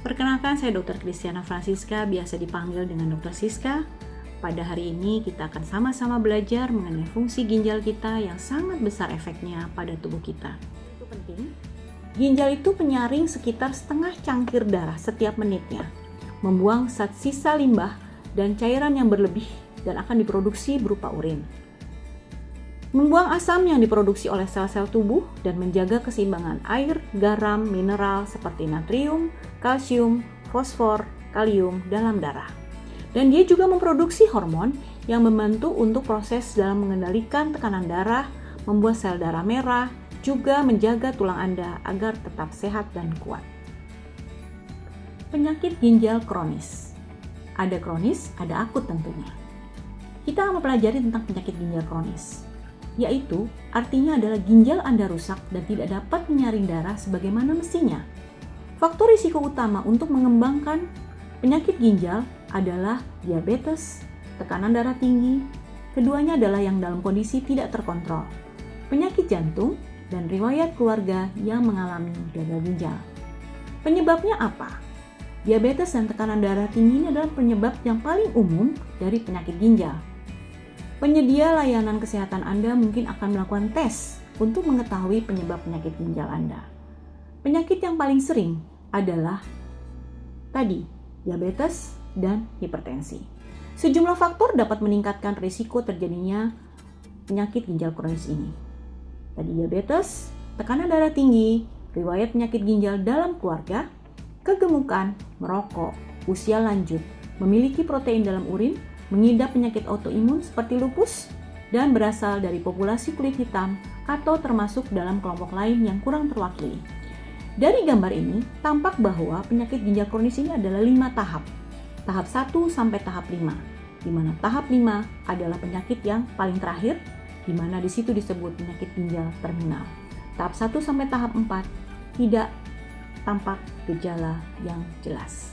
Perkenalkan, saya Dr. Christiana Francisca, biasa dipanggil dengan Dr. Siska. Pada hari ini kita akan sama-sama belajar mengenai fungsi ginjal kita yang sangat besar efeknya pada tubuh kita. Itu penting. Ginjal itu penyaring sekitar setengah cangkir darah setiap menitnya, membuang sisa limbah dan cairan yang berlebih dan akan diproduksi berupa urin. Membuang asam yang diproduksi oleh sel-sel tubuh dan menjaga keseimbangan air, garam, mineral seperti natrium, kalsium, fosfor, kalium dalam darah. Dan dia juga memproduksi hormon yang membantu untuk proses dalam mengendalikan tekanan darah, membuat sel darah merah, juga menjaga tulang Anda agar tetap sehat dan kuat. Penyakit ginjal kronis. Ada kronis, ada akut tentunya. Kita mempelajari tentang penyakit ginjal kronis, yaitu artinya adalah ginjal Anda rusak dan tidak dapat menyaring darah sebagaimana mestinya. Faktor risiko utama untuk mengembangkan penyakit ginjal adalah diabetes, tekanan darah tinggi, keduanya adalah yang dalam kondisi tidak terkontrol, penyakit jantung, dan riwayat keluarga yang mengalami gagal ginjal. Penyebabnya apa? Diabetes dan tekanan darah tinggi ini adalah penyebab yang paling umum dari penyakit ginjal. Penyedia layanan kesehatan Anda mungkin akan melakukan tes untuk mengetahui penyebab penyakit ginjal Anda. Penyakit yang paling sering adalah diabetes dan hipertensi. Sejumlah faktor dapat meningkatkan risiko terjadinya penyakit ginjal kronis ini. Diabetes, tekanan darah tinggi, riwayat penyakit ginjal dalam keluarga, kegemukan, merokok, usia lanjut, memiliki protein dalam urin, mengidap penyakit autoimun seperti lupus, dan berasal dari populasi kulit hitam atau termasuk dalam kelompok lain yang kurang terwakili. Dari gambar ini, tampak bahwa penyakit ginjal kronis ini adalah 5 tahap. Tahap 1 sampai tahap 5, di mana tahap 5 adalah penyakit yang paling terakhir, di mana di situ disebut penyakit ginjal terminal. Tahap 1 sampai tahap 4 tidak tampak gejala yang jelas.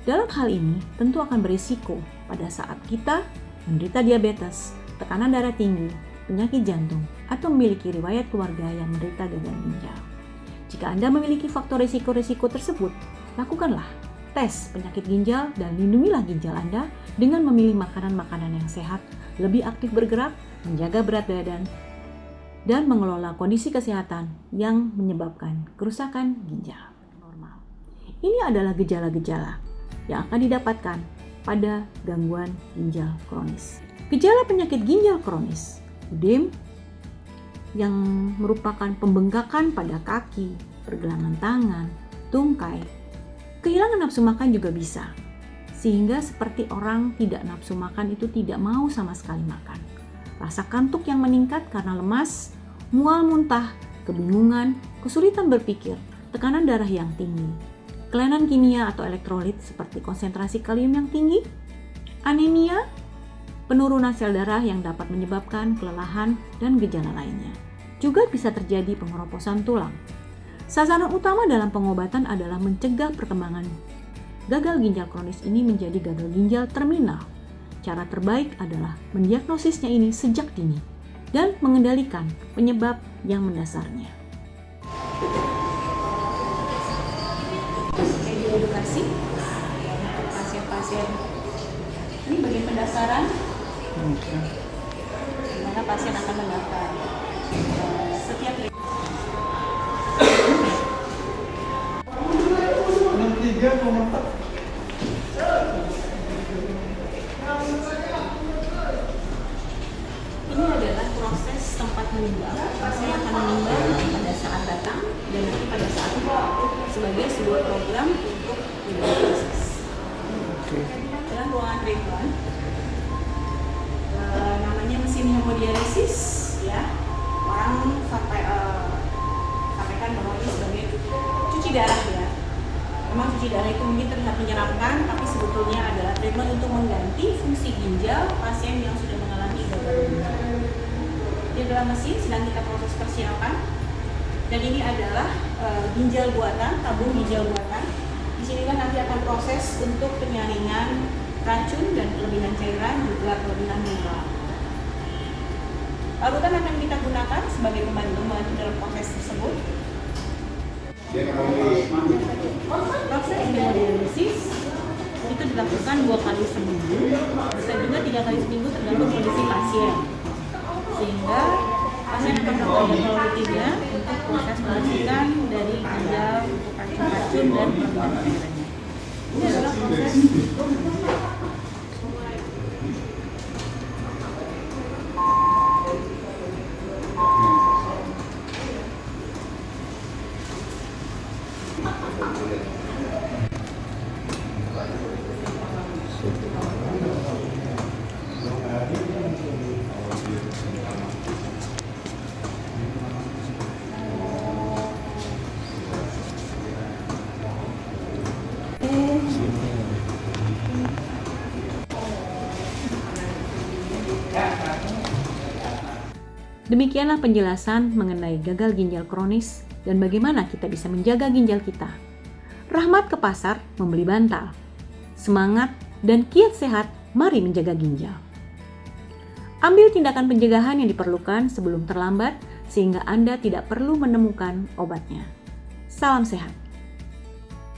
Dalam hal ini, tentu akan berisiko pada saat kita menderita diabetes, tekanan darah tinggi, penyakit jantung, atau memiliki riwayat keluarga yang menderita gagal ginjal. Jika Anda memiliki faktor risiko-risiko tersebut, lakukanlah tes penyakit ginjal dan lindungilah ginjal Anda dengan memilih makanan-makanan yang sehat, lebih aktif bergerak, menjaga berat badan, dan mengelola kondisi kesehatan yang menyebabkan kerusakan ginjal normal. Ini adalah gejala-gejala yang akan didapatkan pada gangguan ginjal kronis. Gejala penyakit ginjal kronis, ödem, yang merupakan pembengkakan pada kaki, pergelangan tangan, tungkai, kehilangan nafsu makan juga bisa, sehingga seperti orang tidak nafsu makan itu tidak mau sama sekali makan. Rasa kantuk yang meningkat karena lemas, mual muntah, kebingungan, kesulitan berpikir, tekanan darah yang tinggi, kelainan kimia atau elektrolit seperti konsentrasi kalium yang tinggi, anemia, penurunan sel darah yang dapat menyebabkan kelelahan dan gejala lainnya. Juga bisa terjadi pengeroposan tulang. Sasaran utama dalam pengobatan adalah mencegah perkembangan gagal ginjal kronis ini menjadi gagal ginjal terminal. Cara terbaik adalah mendiagnosisnya ini sejak dini dan mengendalikan penyebab yang mendasarnya. Edukasi untuk pasien-pasien ini bagian pendaftaran, di mana pasien akan mendaftar setiap 3,4. Ini adalah proses tempat menimbang. Pasien akan menimbang pada saat datang dan nanti pada saat sebagai sebuah program untuk diagnosis. Dalam ruangan treatment, namanya mesin hemodialisis, ya. Orang sampaikan bahwa ini sebagai cuci darah, ya. Memang cuci darah itu mungkin terlihat menyeramkan, tapi sebetulnya adalah treatment untuk mengganti fungsi ginjal pasien yang sudah mengalami gagal ginjal. Di dalam mesin sedang kita proses persiapan, dan ini adalah ginjal buatan, tabung ginjal buatan. Di sinilah nanti akan proses untuk penyaringan racun dan kelebihan cairan, juga kelebihan mineral. Larutan akan kita gunakan sebagai pembantu dalam proses tersebut. Proses hemodialisis itu dilakukan 2 kali seminggu, bisa juga 3 kali seminggu tergantung kondisi pasien. Sehingga pasien akan melakukan rutinnya untuk proses membersihkan dari ginjal, racun-racun dan perbedaan cairannya. Ini adalah proses Demikianlah penjelasan mengenai gagal ginjal kronis dan bagaimana kita bisa menjaga ginjal kita. Rahmat ke pasar membeli bantal. Semangat dan kiat sehat, mari menjaga ginjal. Ambil tindakan pencegahan yang diperlukan sebelum terlambat sehingga Anda tidak perlu menemukan obatnya. Salam sehat.